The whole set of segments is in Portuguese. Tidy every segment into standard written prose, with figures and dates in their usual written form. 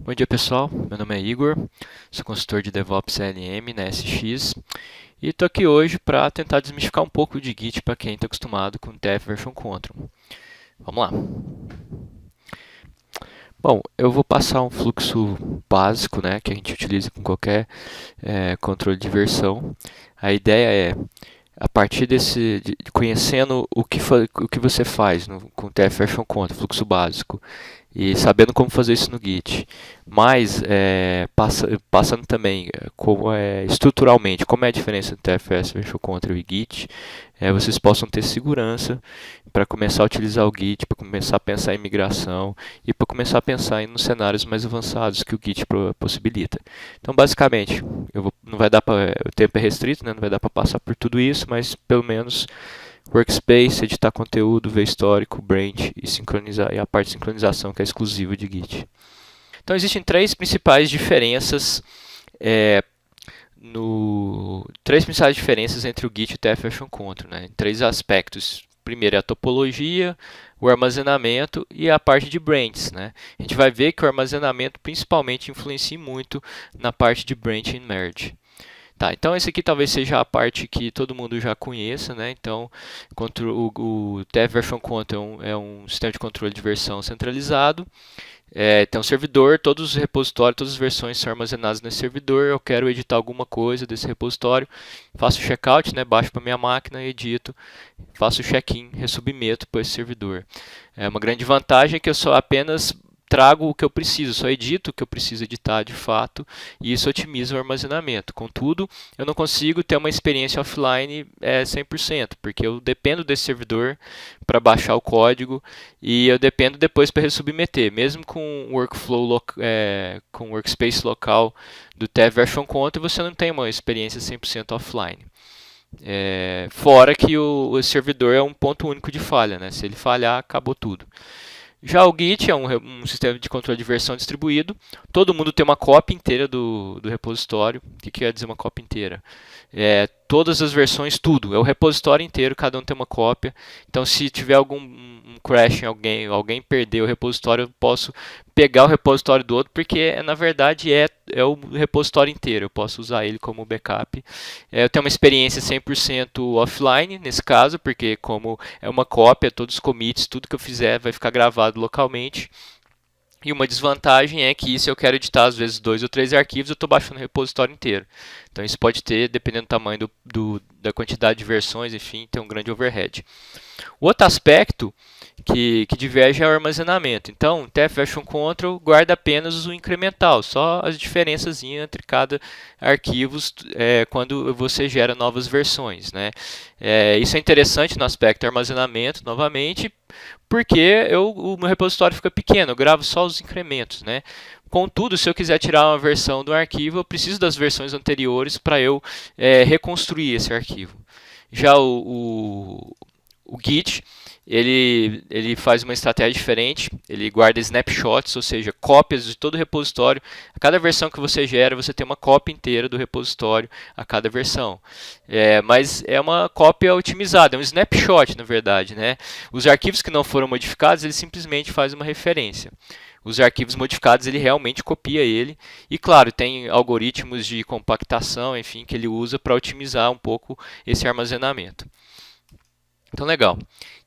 Bom dia pessoal, meu nome é Igor, sou consultor de DevOps LM na SX e estou aqui hoje para tentar desmistificar um pouco de Git para quem está acostumado com TF Version Control. Vamos lá. Bom, eu vou passar um fluxo básico, né, que a gente utiliza com qualquer controle de versão. A ideia é, a partir de conhecendo o que você faz com o TF Version Control, fluxo básico, e sabendo como fazer isso no Git, mas passando também como estruturalmente, como é a diferença entre TFS Version Control e Git, vocês possam ter segurança para começar a utilizar o Git, para começar a pensar em migração e para começar a pensar nos cenários mais avançados que o Git possibilita. Então, basicamente, não vai dar o tempo é restrito, né, não vai dar para passar por tudo isso, mas pelo menos Workspace, editar conteúdo, ver histórico, branch e sincronizar, e a parte de sincronização que é exclusiva de Git. Então existem três principais diferenças entre o Git e o TF Version Control, né, em três aspectos. Primeiro é a topologia, o armazenamento e a parte de branches, né? A gente vai ver que o armazenamento principalmente influencia muito na parte de branch e merge. Tá, então esse aqui talvez seja a parte que todo mundo já conheça, né? Então, o TF Version Control é um sistema de controle de versão centralizado. Tem um servidor, todos os repositórios, todas as versões são armazenadas nesse servidor. Eu quero editar alguma coisa desse repositório, faço o checkout, né? Baixo para minha máquina, edito, faço o check-in, resubmeto para esse servidor. Uma grande vantagem é que eu só apenas trago o que eu preciso, só edito o que eu preciso editar de fato e isso otimiza o armazenamento. Contudo, eu não consigo ter uma experiência offline 100%, porque eu dependo desse servidor para baixar o código e eu dependo depois para resubmeter. Mesmo com o workflow, com o workspace local do TF Version Control, você não tem uma experiência 100% offline. Fora que o servidor é um ponto único de falha, né? Se ele falhar, acabou tudo. Já o Git é um sistema de controle de versão distribuído. Todo mundo tem uma cópia inteira do repositório. O que quer dizer uma cópia inteira? Todas as versões, tudo. É o repositório inteiro, cada um tem uma cópia. Então, se tiver algum crash em alguém perder o repositório, eu posso pegar o repositório do outro, porque na verdade é o repositório inteiro. Eu posso usar ele como backup. Eu tenho uma experiência 100% offline nesse caso, porque como é uma cópia, todos os commits, tudo que eu fizer vai ficar gravado localmente. E uma desvantagem é que se eu quero editar às vezes 2 ou 3 arquivos, eu estou baixando o repositório inteiro. Então isso pode ter, dependendo do tamanho da quantidade de versões, enfim, ter um grande overhead. O outro aspecto que diverge é o armazenamento. Então, o TF Version Control guarda apenas o incremental, só as diferenças entre cada arquivo quando você gera novas versões, né? Isso é interessante no aspecto armazenamento, novamente, porque o meu repositório fica pequeno, eu gravo só os incrementos, né? Contudo, se eu quiser tirar uma versão do arquivo, eu preciso das versões anteriores para eu reconstruir esse arquivo. Já o Git, ele faz uma estratégia diferente, ele guarda snapshots, ou seja, cópias de todo o repositório. A cada versão que você gera, você tem uma cópia inteira do repositório a cada versão. Mas é uma cópia otimizada, é um snapshot, na verdade, né? Os arquivos que não foram modificados, ele simplesmente faz uma referência. Os arquivos modificados, ele realmente copia ele. E, claro, tem algoritmos de compactação, enfim, que ele usa para otimizar um pouco esse armazenamento. Então, legal.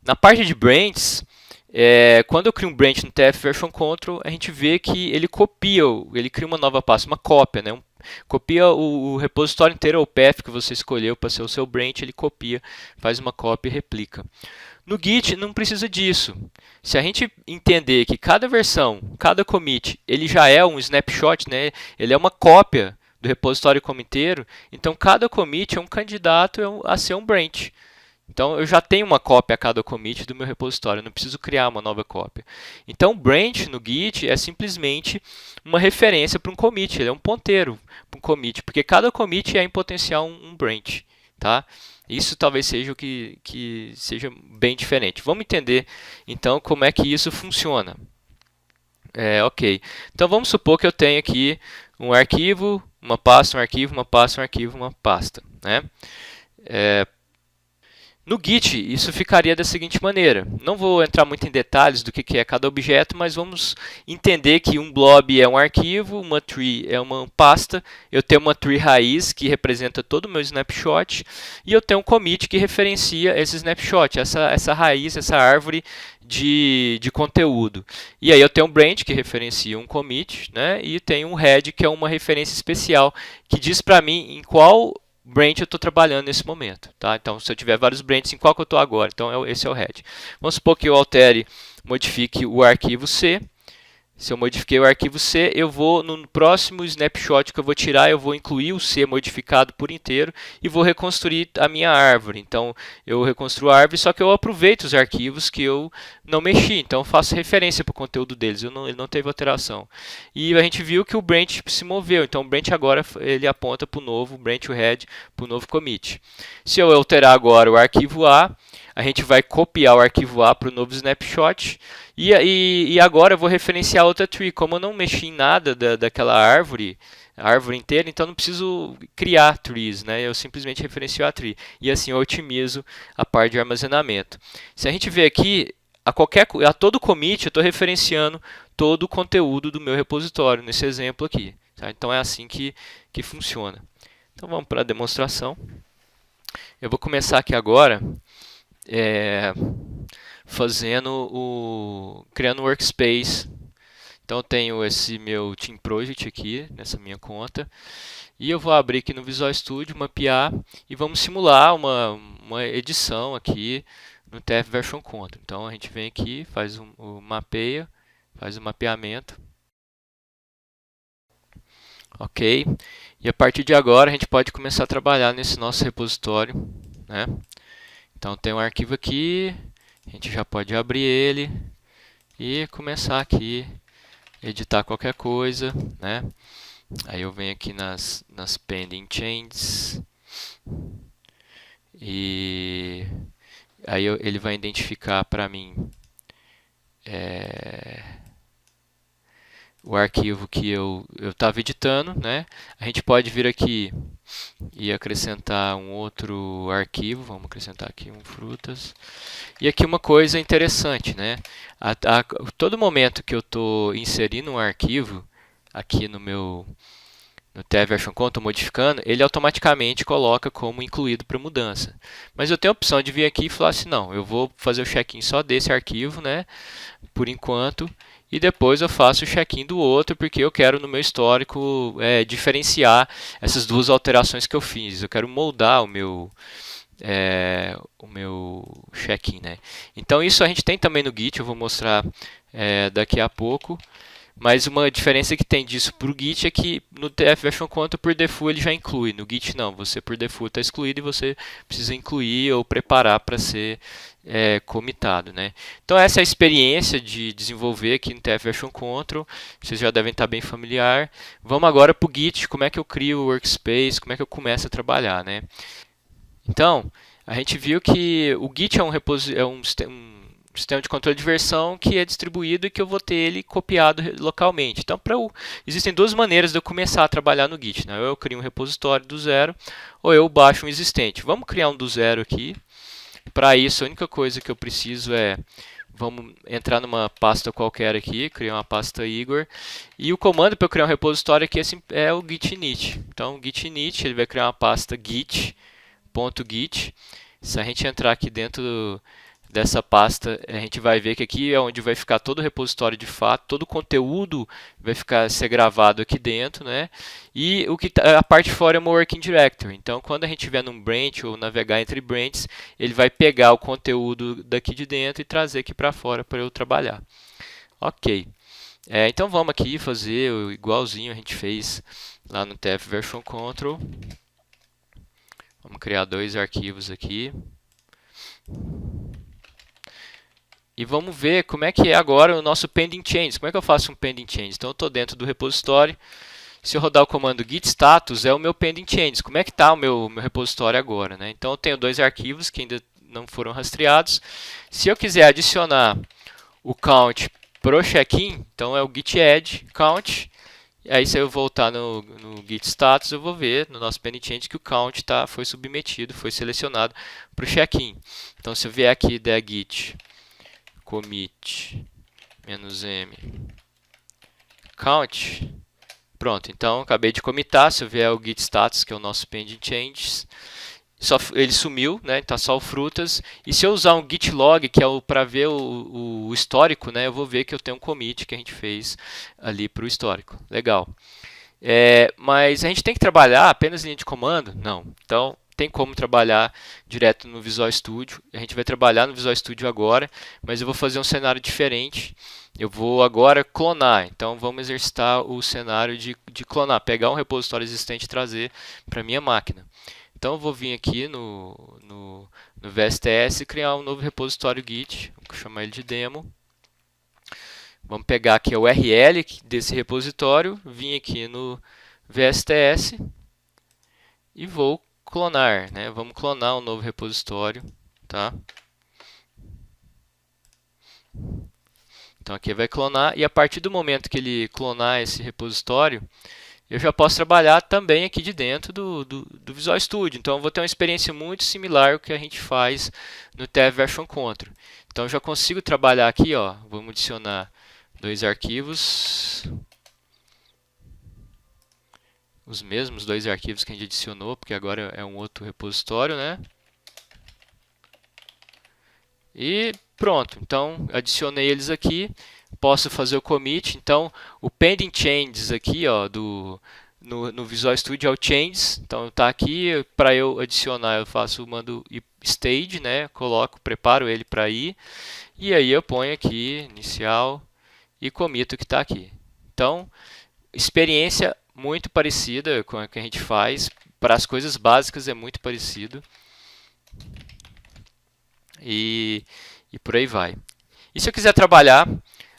Na parte de branches, quando eu crio um branch no TF Version Control, a gente vê que ele copia, ele cria uma nova pasta, uma cópia, né? Copia o repositório inteiro, o path que você escolheu para ser o seu branch, ele copia, faz uma cópia e replica. No Git não precisa disso. Se a gente entender que cada versão, cada commit, ele já é um snapshot, né? Ele é uma cópia do repositório como inteiro, então cada commit é um candidato a ser um branch. Então eu já tenho uma cópia a cada commit do meu repositório, eu não preciso criar uma nova cópia. Então o branch no Git é simplesmente uma referência para um commit, ele é um ponteiro para um commit, porque cada commit é em potencial um branch. Tá? Isso talvez seja o que seja bem diferente. Vamos entender então como é que isso funciona. Ok. Então vamos supor que eu tenho aqui um arquivo, uma pasta, um arquivo, uma pasta, um arquivo, uma pasta. Né? No Git, isso ficaria da seguinte maneira. Não vou entrar muito em detalhes do que é cada objeto, mas vamos entender que um blob é um arquivo, uma tree é uma pasta, eu tenho uma tree raiz que representa todo o meu snapshot, e eu tenho um commit que referencia esse snapshot, essa raiz, essa árvore de conteúdo. E aí eu tenho um branch que referencia um commit, né? E tenho um head que é uma referência especial que diz para mim em qual branch eu estou trabalhando nesse momento. Tá? Então, se eu tiver vários branches, em qual que eu estou agora? Então, esse é o head. Vamos supor que eu modifique o arquivo C. Se eu modifiquei o arquivo C, eu vou no próximo snapshot que eu vou tirar, eu vou incluir o C modificado por inteiro e vou reconstruir a minha árvore. Então, eu reconstruo a árvore, só que eu aproveito os arquivos que eu não mexi. Então, eu faço referência para o conteúdo deles, ele não teve alteração. E a gente viu que o branch se moveu. Então, o branch agora ele aponta para o novo branch head, para o novo commit. Se eu alterar agora o arquivo A gente vai copiar o arquivo A para o novo snapshot. E agora eu vou referenciar outra tree. Como eu não mexi em nada daquela árvore, a árvore inteira, então não preciso criar trees, né? Eu simplesmente referencio a tree. E assim eu otimizo a parte de armazenamento. Se a gente ver aqui, a todo commit eu estou referenciando todo o conteúdo do meu repositório, nesse exemplo aqui. Tá? Então é assim que funciona. Então vamos para a demonstração. Eu vou começar aqui agora criando um workspace. Então eu tenho esse meu Team Project aqui, nessa minha conta. E eu vou abrir aqui no Visual Studio, mapear, e vamos simular uma edição aqui no TF Version Control. Então a gente vem aqui, faz mapeia, faz o mapeamento. Ok. E a partir de agora a gente pode começar a trabalhar nesse nosso repositório, né? Então tem um arquivo aqui, a gente já pode abrir ele e começar aqui, editar qualquer coisa, né? Aí eu venho aqui nas pending changes e aí ele vai identificar para mim o arquivo que eu estava editando, né? A gente pode vir aqui e acrescentar um outro arquivo. Vamos acrescentar aqui um frutas. E aqui uma coisa interessante, né? Todo momento que eu estou inserindo um arquivo aqui no TF Version Control, modificando, ele automaticamente coloca como incluído para mudança. Mas eu tenho a opção de vir aqui e falar assim, não, eu vou fazer o check-in só desse arquivo, né? Por enquanto. E depois eu faço o check-in do outro, porque eu quero no meu histórico diferenciar essas duas alterações que eu fiz. Eu quero moldar o meu check-in, né? Então isso a gente tem também no Git, eu vou mostrar daqui a pouco. Mas uma diferença que tem disso para o Git é que no TF Version Control, por default, ele já inclui. No Git não, você por default está excluído e você precisa incluir ou preparar para ser comitado, né? Então essa é a experiência de desenvolver aqui no TF Version Control. Vocês já devem estar bem familiar. Vamos agora para o Git, como é que eu crio o workspace, como é que eu começo a trabalhar, né? Então, a gente viu que o Git é um sistema de controle de versão que é distribuído e que eu vou ter ele copiado localmente. Então, existem duas maneiras de eu começar a trabalhar no Git, né? Ou eu crio um repositório do zero, ou eu baixo um existente. Vamos criar um do zero aqui. Para isso, a única coisa que eu preciso vamos entrar numa pasta qualquer aqui, criar uma pasta Igor. E o comando para eu criar um repositório aqui é o git init. Então, o git init, ele vai criar uma pasta git.git. Se a gente entrar aqui dentro dessa pasta, a gente vai ver que aqui é onde vai ficar todo o repositório de fato, todo o conteúdo vai ser gravado aqui dentro, né? E a parte de fora é uma working directory. Então, quando a gente estiver num branch ou navegar entre branches, ele vai pegar o conteúdo daqui de dentro e trazer aqui para fora para eu trabalhar. Ok. Então vamos aqui fazer igualzinho a gente fez lá no TF Version Control. Vamos criar dois arquivos aqui. E vamos ver como é que é agora o nosso pending change. Como é que eu faço um pending change? Então eu estou dentro do repositório. Se eu rodar o comando git status, é o meu pending change. Como é que está o meu repositório agora, né? Então eu tenho dois arquivos que ainda não foram rastreados. Se eu quiser adicionar o count pro check-in, então é o git add count. E aí, se eu voltar no Git Status, eu vou ver no nosso pending change que o count foi submetido, foi selecionado para o check-in. Então, se eu vier aqui der git commit "-m count", pronto. Então, acabei de commitar. Se eu vier o Git Status, que é o nosso pending changes, ele sumiu, né? Tá só o frutas. E se eu usar um git log, que é para ver o histórico, né? Eu vou ver que eu tenho um commit que a gente fez ali para o histórico. Legal. Mas a gente tem que trabalhar apenas em linha de comando? Não. Então, tem como trabalhar direto no Visual Studio. A gente vai trabalhar no Visual Studio agora, mas eu vou fazer um cenário diferente. Eu vou agora clonar. Então, vamos exercitar o cenário de clonar. Pegar um repositório existente e trazer para a minha máquina. Então, eu vou vir aqui no VSTS e criar um novo repositório Git. Vou chamar ele de demo. Vamos pegar aqui a URL desse repositório, vim aqui no VSTS e vou clonar, né? Vamos clonar um novo repositório, tá? Então aqui vai clonar, e a partir do momento que ele clonar esse repositório, eu já posso trabalhar também aqui de dentro do Visual Studio. Então eu vou ter uma experiência muito similar ao que a gente faz no Dev Version Control. Então eu já consigo trabalhar aqui, ó, vamos adicionar 2 arquivos, os mesmos 2 arquivos que a gente adicionou, porque agora é um outro repositório, né? E pronto, então adicionei eles aqui, posso fazer o commit. Então o pending changes aqui, ó, no Visual Studio é o changes. Então está aqui, para eu adicionar eu mando stage, né? Coloco, preparo ele para ir, e aí eu ponho aqui inicial e comito o que está aqui. Então, experiência muito parecida com a que a gente faz. Para as coisas básicas é muito parecido. E por aí vai. E se eu quiser trabalhar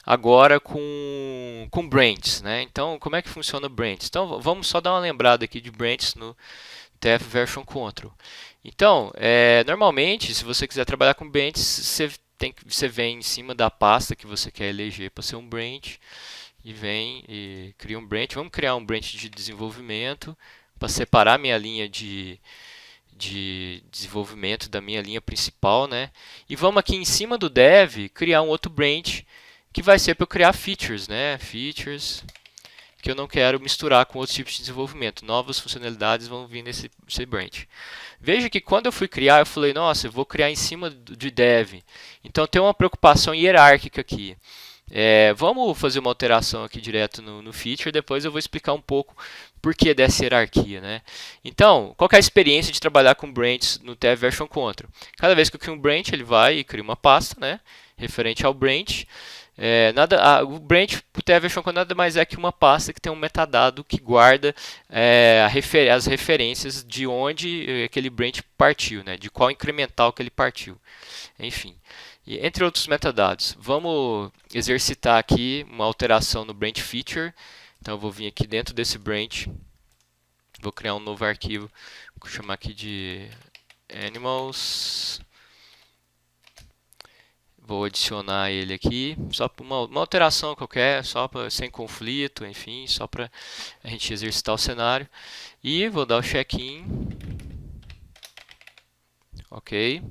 agora com branches, né? Então, como é que funciona o branches? Então, vamos só dar uma lembrada aqui de branches no Dev Version Control. Então, normalmente, se você quiser trabalhar com branches, você vem em cima da pasta que você quer eleger para ser um branch e vem e cria um branch. Vamos criar um branch de desenvolvimento para separar minha linha de desenvolvimento da minha linha principal, né? E vamos aqui em cima do dev criar um outro branch que vai ser para eu criar features, né? Features que eu não quero misturar com outros tipos de desenvolvimento. Novas funcionalidades vão vir nesse branch. Veja que quando eu fui criar, eu falei, nossa, eu vou criar em cima de dev. Então tem uma preocupação hierárquica aqui. Vamos fazer uma alteração aqui direto no feature, depois eu vou explicar um pouco por que dessa hierarquia, né? Então, qual que é a experiência de trabalhar com branches no Dev Version Control? Cada vez que eu crio um branch, ele vai e cria uma pasta, né, referente ao branch. O branch para o Dev Version Control nada mais é que uma pasta que tem um metadado que guarda as referências de onde aquele branch partiu, né, de qual incremental que ele partiu. Enfim. E, entre outros metadados, vamos exercitar aqui uma alteração no branch feature. Então eu vou vir aqui dentro desse branch, vou criar um novo arquivo, vou chamar aqui de animals. Vou adicionar ele aqui, só para uma alteração qualquer, sem conflito, enfim, só para a gente exercitar o cenário. E vou dar o check-in. Ok.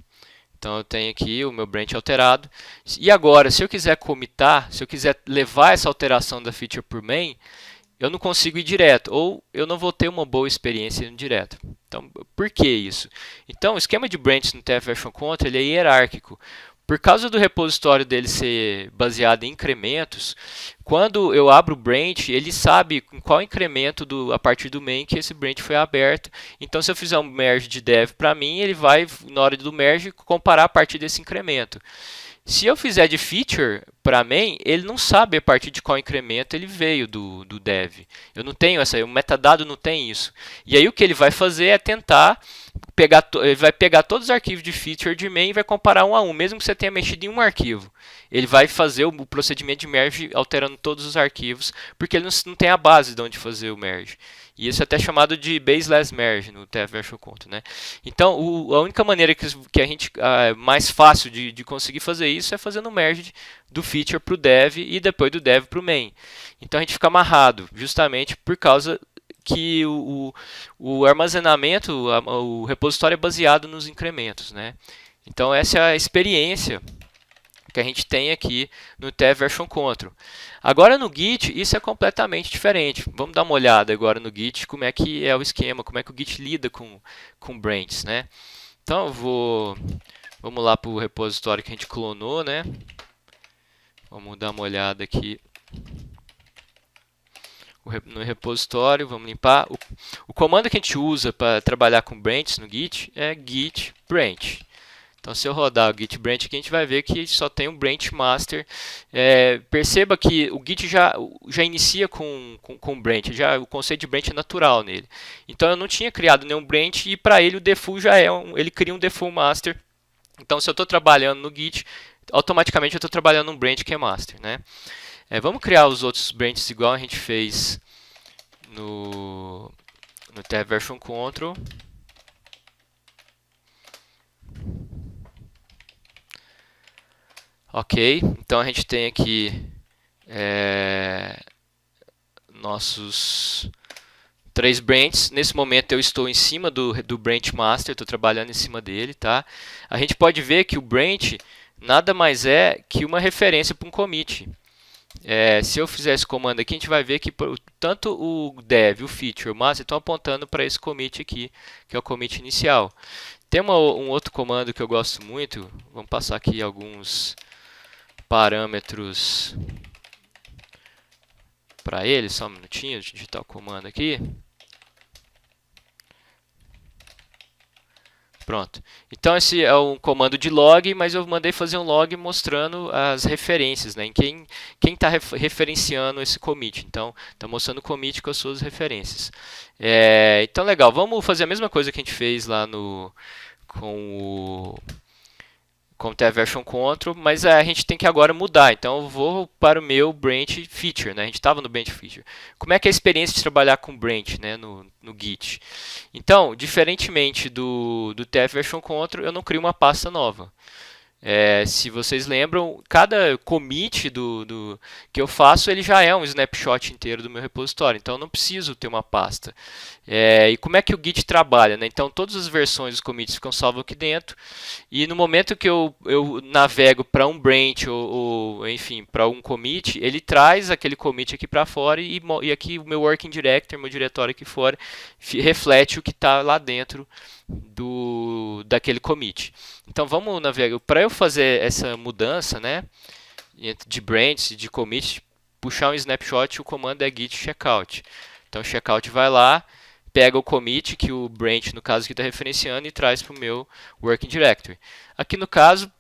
Então eu tenho aqui o meu branch alterado. E agora, se eu quiser commitar, se eu quiser levar essa alteração da feature por main, eu não consigo ir direto, ou eu não vou ter uma boa experiência indo direto. Então, por que isso? Então, o esquema de branches no Dev Version Control ele é hierárquico. Por causa do repositório dele ser baseado em incrementos, quando eu abro o branch, ele sabe em qual incremento a partir do main que esse branch foi aberto. Então, se eu fizer um merge de dev para mim, ele vai, na hora do merge, comparar a partir desse incremento. Se eu fizer de feature para main, ele não sabe a partir de qual incremento ele veio do dev. Eu não tenho o metadado não tem isso. E aí o que ele vai fazer é tentar ele vai pegar todos os arquivos de feature de main e vai comparar um a um, mesmo que você tenha mexido em um arquivo. Ele vai fazer o procedimento de merge alterando todos os arquivos, porque ele não tem a base de onde fazer o merge. E isso é até chamado de baseless merge no TF Version Control, né? Então, a única maneira que a gente mais fácil de conseguir fazer isso é fazendo o merge do feature para o dev e depois do dev para o main. Então a gente fica amarrado, justamente por causa que o armazenamento, o repositório é baseado nos incrementos, né? Então essa é a experiência que a gente tem aqui no TF Version Control. Agora no Git isso é completamente diferente. Vamos dar uma olhada agora no Git como é que é o esquema, como é que o Git lida com branches, né? Então vamos lá para o repositório que a gente clonou, né? Vamos dar uma olhada aqui no repositório, vamos limpar. O comando que a gente usa para trabalhar com branches no Git é git branch. Então, se eu rodar o git branch aqui, a gente vai ver que só tem um branch master. Perceba que o Git já inicia com branch, o conceito de branch é natural nele. Então, eu não tinha criado nenhum branch e para ele o default já ele cria um default master. Então, se eu estou trabalhando no Git, automaticamente eu estou trabalhando num branch que é master, né? Vamos criar os outros branches igual a gente fez no TF Version Control. Ok, então a gente tem aqui nossos 3 branches. Nesse momento eu estou em cima do branch master, estou trabalhando em cima dele, tá? A gente pode ver que o branch nada mais é que uma referência para um commit. Se eu fizer esse comando aqui, a gente vai ver que tanto o dev, o feature, o master estão apontando para esse commit aqui, que é o commit inicial. Tem um outro comando que eu gosto muito, vamos passar aqui alguns parâmetros para ele, só um minutinho, deixa eu digitar o comando aqui. Pronto. Então esse é um comando de log, mas eu mandei fazer um log mostrando as referências, né? Em quem está referenciando esse commit. Então está mostrando o commit com as suas referências. Então legal, vamos fazer a mesma coisa que a gente fez lá com o TF Version Control, mas a gente tem que agora mudar. Então eu vou para o meu branch feature, né? A gente estava no branch feature. Como é que é a experiência de trabalhar com branch, né, no Git? Então, diferentemente do TF Version Control, eu não crio uma pasta nova. Se vocês lembram, cada commit que eu faço, ele já é um snapshot inteiro do meu repositório, então eu não preciso ter uma pasta. E como é que o Git trabalha, né? Então todas as versões dos commits ficam salvas aqui dentro, e no momento que eu navego para um branch ou enfim, para um commit, ele traz aquele commit aqui para fora e aqui o meu working directory, meu diretório aqui fora, reflete o que está lá dentro daquele commit. Então vamos navegar. Para eu fazer essa mudança, né, de branch, de commit, puxar um snapshot, o comando é git checkout. Então o checkout vai lá, pega o commit que o branch, no caso, que está referenciando, e traz para o meu working directory. Aqui no caso,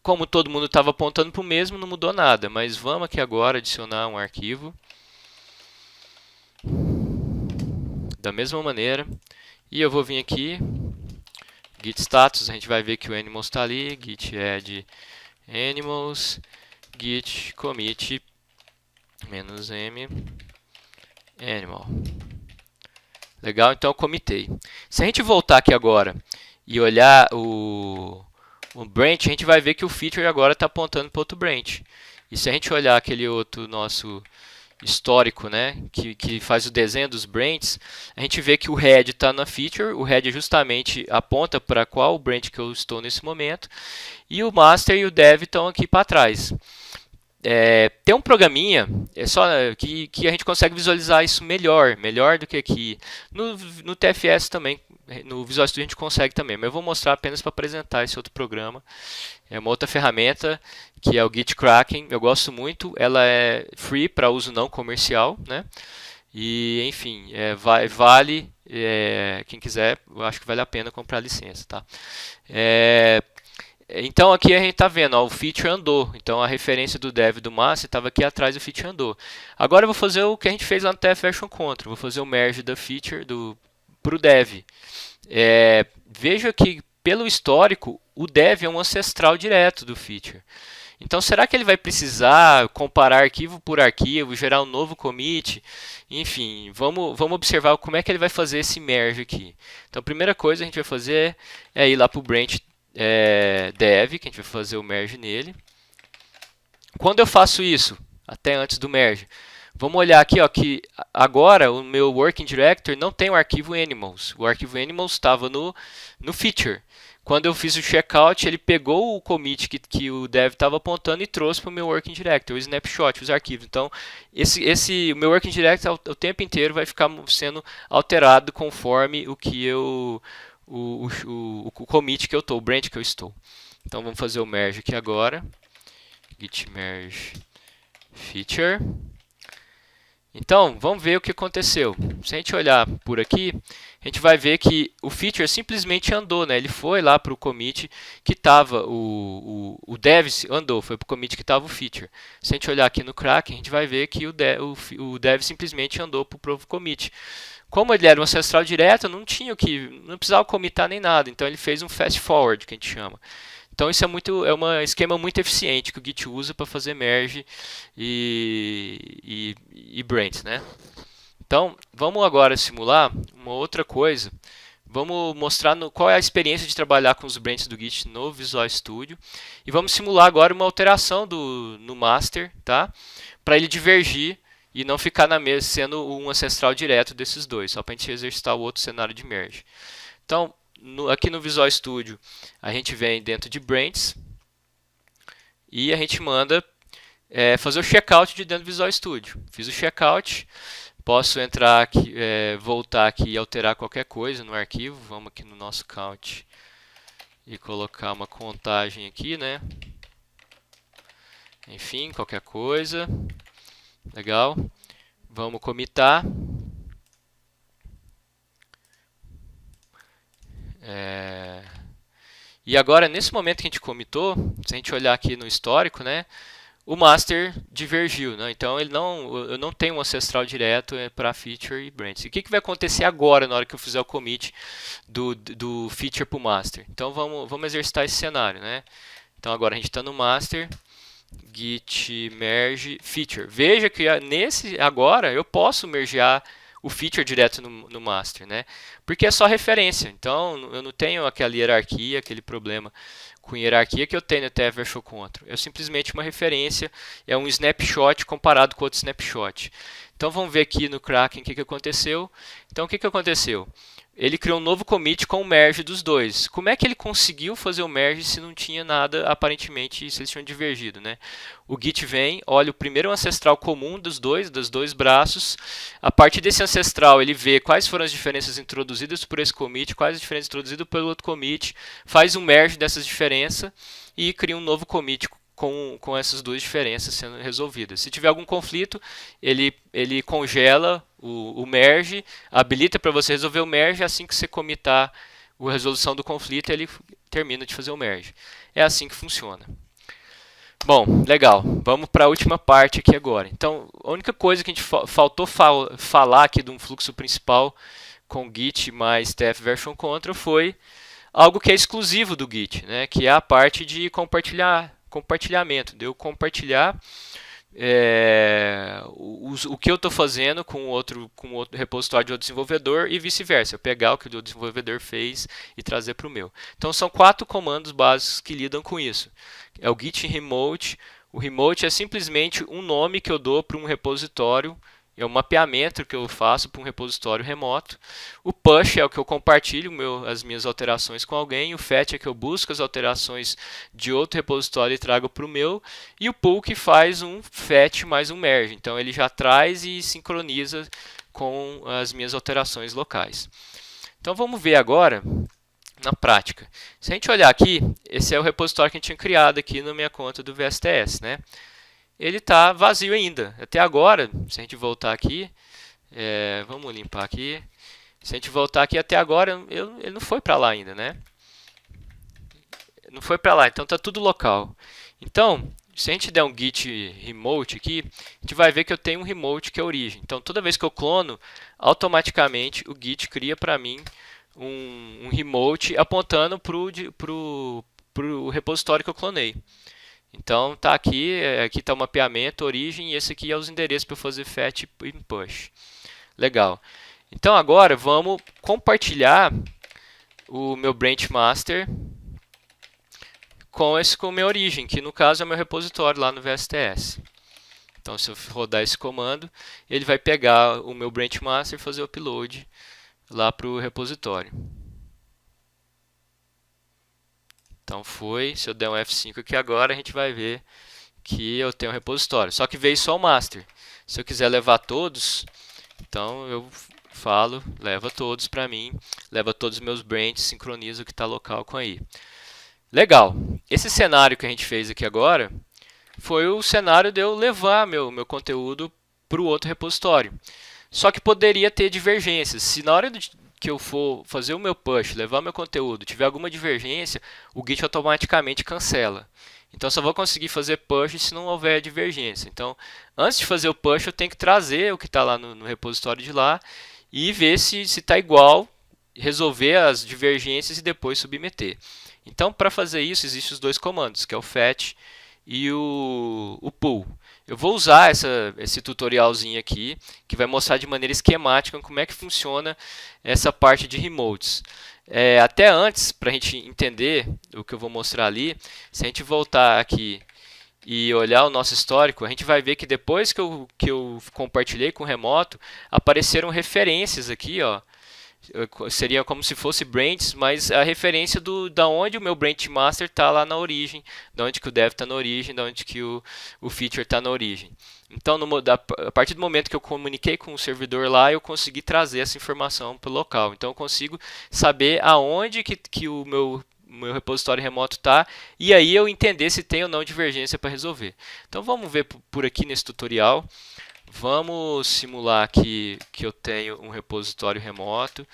como todo mundo estava apontando para o mesmo, não mudou nada. Mas vamos aqui agora adicionar um arquivo. Da mesma maneira. E eu vou vir aqui, git status, a gente vai ver que o animals está ali, git add animals, git commit -m animal. Legal, então eu comitei. Se a gente voltar aqui agora e olhar o branch, a gente vai ver que o feature agora está apontando para outro branch. E se a gente olhar aquele outro nosso histórico, né, que faz o desenho dos branches, a gente vê que o head está na feature, o head justamente aponta para qual branch que eu estou nesse momento, e o master e o dev estão aqui para trás. Tem um programinha que a gente consegue visualizar isso melhor do que aqui. No TFS também, no Visual Studio a gente consegue também, mas eu vou mostrar apenas para apresentar esse outro programa. É uma outra ferramenta que é o GitKraken. Eu gosto muito, ela é free para uso não comercial, né? E enfim, vale, quem quiser, eu acho que vale a pena comprar a licença, tá? Então aqui a gente está vendo, ó, o feature andou. Então a referência do dev e do master estava aqui atrás, o feature andou. Agora eu vou fazer o que a gente fez lá no TF Version Control. Vou fazer o merge da feature para o dev. veja que pelo histórico o dev é um ancestral direto do feature. Então, será que ele vai precisar comparar arquivo por arquivo, gerar um novo commit? Enfim, vamos observar como é que ele vai fazer esse merge aqui. Então, a primeira coisa que a gente vai fazer é ir lá para o branch dev, que a gente vai fazer o merge nele. Quando eu faço isso, até antes do merge, vamos olhar aqui, ó, que agora o meu working directory não tem o arquivo animals. O arquivo animals estava no feature. Quando eu fiz o checkout, ele pegou o commit que o dev estava apontando e trouxe para o meu working directory, o snapshot, os arquivos. Então, o meu working directory o tempo inteiro vai ficar sendo alterado conforme o que o commit que eu estou, o branch que eu estou. Então, vamos fazer o merge aqui agora. Git merge feature. Então, vamos ver o que aconteceu. Se a gente olhar por aqui, a gente vai ver que o feature simplesmente andou, né? Ele foi lá para o commit que estava, o dev andou, foi para o commit que estava o feature. Se a gente olhar aqui no Kraken, a gente vai ver que o dev simplesmente andou para o próprio commit. Como ele era um ancestral direto, não precisava commitar nem nada. Então ele fez um fast forward, que a gente chama. Então isso é um esquema muito eficiente que o Git usa para fazer merge e branch, né? Então vamos agora simular uma outra coisa. Vamos mostrar qual é a experiência de trabalhar com os branches do Git no Visual Studio e vamos simular agora uma alteração no master, tá? Para ele divergir e não ficar na mesa sendo um ancestral direto desses dois, só para a gente exercitar o outro cenário de merge. Então aqui no Visual Studio, a gente vem dentro de branches e a gente manda fazer o checkout de dentro do Visual Studio. Fiz o checkout, posso entrar aqui, voltar aqui e alterar qualquer coisa no arquivo. Vamos aqui no nosso count e colocar uma contagem aqui, né? Enfim, qualquer coisa. Legal. Vamos commitar. E agora, nesse momento que a gente commitou, se a gente olhar aqui no histórico, né, o master divergiu. Né? Então, eu não tenho um ancestral direto para feature e branch. E o que vai acontecer agora, na hora que eu fizer o commit do feature para o master? Então, vamos exercitar esse cenário. Né? Então, agora a gente está no master, git merge feature. Veja que agora eu posso mergear o feature direto no master, né? Porque é só referência. Então, eu não tenho aquela hierarquia, aquele problema com hierarquia que eu tenho no TF versus control. É simplesmente uma referência, é um snapshot comparado com outro snapshot. Então, vamos ver aqui no Kraken o que aconteceu. Então, o que aconteceu? Ele criou um novo commit com o merge dos dois. Como é que ele conseguiu fazer o merge se não tinha nada, aparentemente, se eles tinham divergido, né? O Git vem, olha o primeiro ancestral comum dos dois braços. A partir desse ancestral, ele vê quais foram as diferenças introduzidas por esse commit, quais as diferenças introduzidas pelo outro commit, faz um merge dessas diferenças e cria um novo commit com essas duas diferenças sendo resolvidas. Se tiver algum conflito, ele congela o merge, habilita para você resolver o merge, assim que você commitar a resolução do conflito, ele termina de fazer o merge. É assim que funciona. Bom, legal. Vamos para a última parte aqui agora. Então, a única coisa que a gente faltou falar aqui de um fluxo principal com Git mais TF version control foi algo que é exclusivo do Git, né? Que é a parte de compartilhamento, de eu compartilhar o que eu estou fazendo com outro repositório de outro desenvolvedor e vice-versa, pegar o que o desenvolvedor fez e trazer para o meu. Então são 4 comandos básicos que lidam com isso. É o git remote. O remote é simplesmente um nome que eu dou para um repositório, é um mapeamento que eu faço para um repositório remoto. O push é o que eu compartilho as minhas alterações com alguém. O fetch é que eu busco as alterações de outro repositório e trago para o meu. E o pull que faz um fetch mais um merge. Então ele já traz e sincroniza com as minhas alterações locais. Então vamos ver agora na prática. Se a gente olhar aqui, esse é o repositório que a gente tinha criado aqui na minha conta do VSTS, né? Ele está vazio ainda. Até agora, se a gente voltar aqui, vamos limpar aqui. Se a gente voltar aqui até agora, ele não foi para lá ainda, né? Não foi para lá, então está tudo local. Então, se a gente der um git remote aqui, a gente vai ver que eu tenho um remote que é a origem. Então, toda vez que eu clono, automaticamente o Git cria para mim um remote apontando para o repositório que eu clonei. Então tá aqui, aqui está o mapeamento, origem, e esse aqui é os endereços para fazer fetch e push. Legal. Então agora vamos compartilhar o meu branch master com a minha origem, que no caso é o meu repositório lá no VSTS. Então se eu rodar esse comando, ele vai pegar o meu branch master e fazer o upload lá para o repositório. Então foi, se eu der um F5 aqui agora, a gente vai ver que eu tenho um repositório. Só que veio só o master. Se eu quiser levar todos, então eu falo, leva todos para mim, leva todos os meus branches, sincroniza o que está local com aí. Legal. Esse cenário que a gente fez aqui agora foi o cenário de eu levar meu conteúdo para o outro repositório. Só que poderia ter divergências. Se na hora que eu for fazer o meu push, levar meu conteúdo, tiver alguma divergência, o Git automaticamente cancela. Então, só vou conseguir fazer push se não houver divergência. Então, antes de fazer o push, eu tenho que trazer o que está lá no repositório de lá e ver se está igual, resolver as divergências e depois submeter. Então, para fazer isso, existem os dois comandos, que é o fetch e o pull. Eu vou usar esse tutorialzinho aqui, que vai mostrar de maneira esquemática como é que funciona essa parte de remotes. Até antes, para a gente entender o que eu vou mostrar ali, se a gente voltar aqui e olhar o nosso histórico, a gente vai ver que depois que eu compartilhei com o remoto, apareceram referências aqui, ó. Seria como se fosse branches, mas a referência da onde o meu branch master está lá na origem, da onde que o dev está na origem, da onde que o feature está na origem. Então, a partir do momento que eu comuniquei com o servidor lá, eu consegui trazer essa informação para o local. Então, eu consigo saber aonde que o meu repositório remoto está, e aí eu entender se tem ou não divergência para resolver. Então, vamos ver por aqui nesse tutorial. Vamos simular aqui que eu tenho um repositório remoto,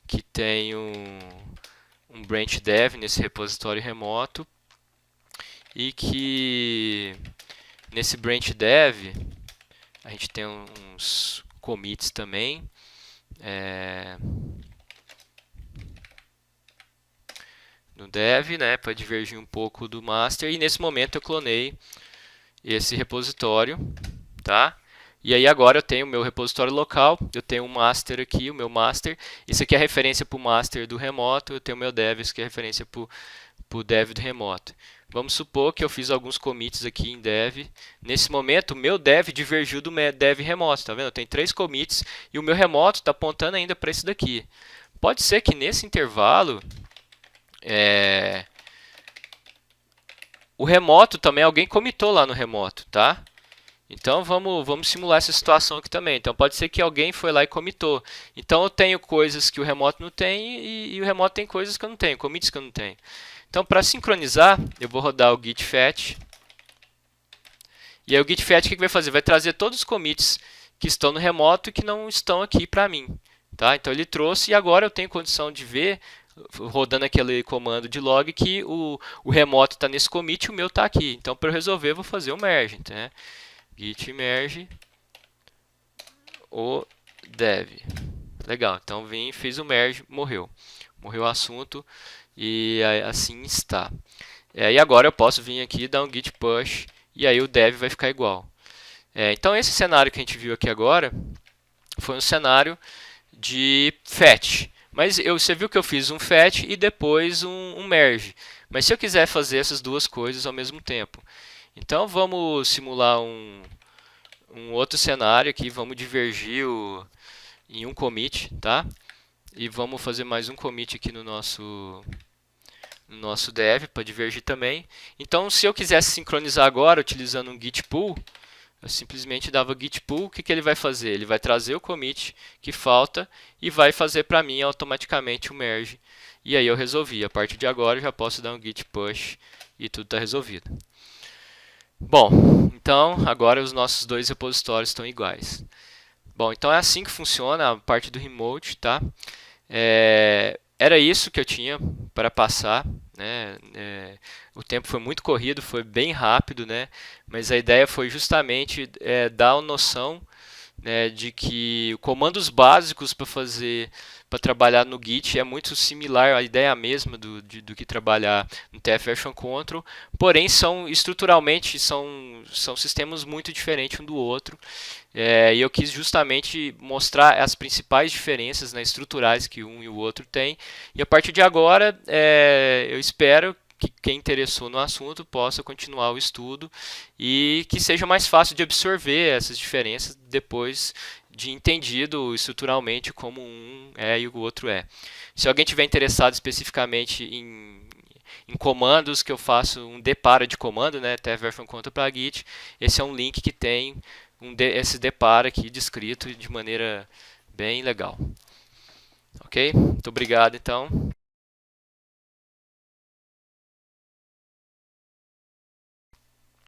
que tenho um branch dev nesse repositório remoto e que nesse branch dev a gente tem uns commits também. No dev, né, para divergir um pouco do master, e nesse momento eu clonei esse repositório, tá? E aí agora eu tenho o meu repositório local, eu tenho um master aqui, o meu master. Isso aqui é referência para o master do remoto, eu tenho o meu dev, isso aqui é referência para o dev do remoto. Vamos supor que eu fiz alguns commits aqui em dev. Nesse momento, o meu dev divergiu do meu dev remoto, tá vendo? Eu tenho 3 commits e o meu remoto está apontando ainda para esse daqui. Pode ser que nesse intervalo, o remoto também, alguém commitou lá no remoto, tá? Então vamos simular essa situação aqui também. Então pode ser que alguém foi lá e commitou. Então eu tenho coisas que o remoto não tem e o remoto tem coisas que eu não tenho, commits que eu não tenho. Então para sincronizar, eu vou rodar o git fetch. E aí o git fetch o que vai fazer? Vai trazer todos os commits que estão no remoto e que não estão aqui para mim. Tá? Então ele trouxe e agora eu tenho condição de ver, rodando aquele comando de log, que o remoto está nesse commit e o meu está aqui. Então para eu resolver eu vou fazer o merge. Tá? Git merge o dev. Legal, então vim, fiz o merge, morreu o assunto e assim está. E agora eu posso vir aqui, dar um git push e aí o dev vai ficar igual. Então esse cenário que a gente viu aqui agora foi um cenário de fetch. Mas você viu que eu fiz um fetch e depois um merge. Mas se eu quiser fazer essas duas coisas ao mesmo tempo, então vamos simular um outro cenário aqui, vamos divergir em um commit, tá? E vamos fazer mais um commit aqui no nosso dev para divergir também. Então, se eu quisesse sincronizar agora utilizando um git pull, eu simplesmente dava git pull, o que ele vai fazer? Ele vai trazer o commit que falta e vai fazer para mim automaticamente o merge. E aí eu resolvi. A partir de agora eu já posso dar um git push e tudo está resolvido. Bom, então agora os nossos dois repositórios estão iguais. Bom, então é assim que funciona a parte do remote, tá? Era isso que eu tinha para passar, né? O tempo foi muito corrido, foi bem rápido, né? Mas a ideia foi justamente dar uma noção né, de que comandos básicos para trabalhar no Git é muito similar, a ideia mesma do que trabalhar no TF Version Control, porém são estruturalmente são sistemas muito diferentes um do outro. E eu quis justamente mostrar as principais diferenças, né, estruturais que um e o outro têm. E a partir de agora, eu espero que quem interessou no assunto possa continuar o estudo e que seja mais fácil de absorver essas diferenças depois de entendido estruturalmente como um é e o outro é. Se alguém tiver interessado especificamente em comandos que eu faço um depara de comando, né, version control para Git, esse é um link que tem esse depara aqui descrito de maneira bem legal. Ok? Muito obrigado então.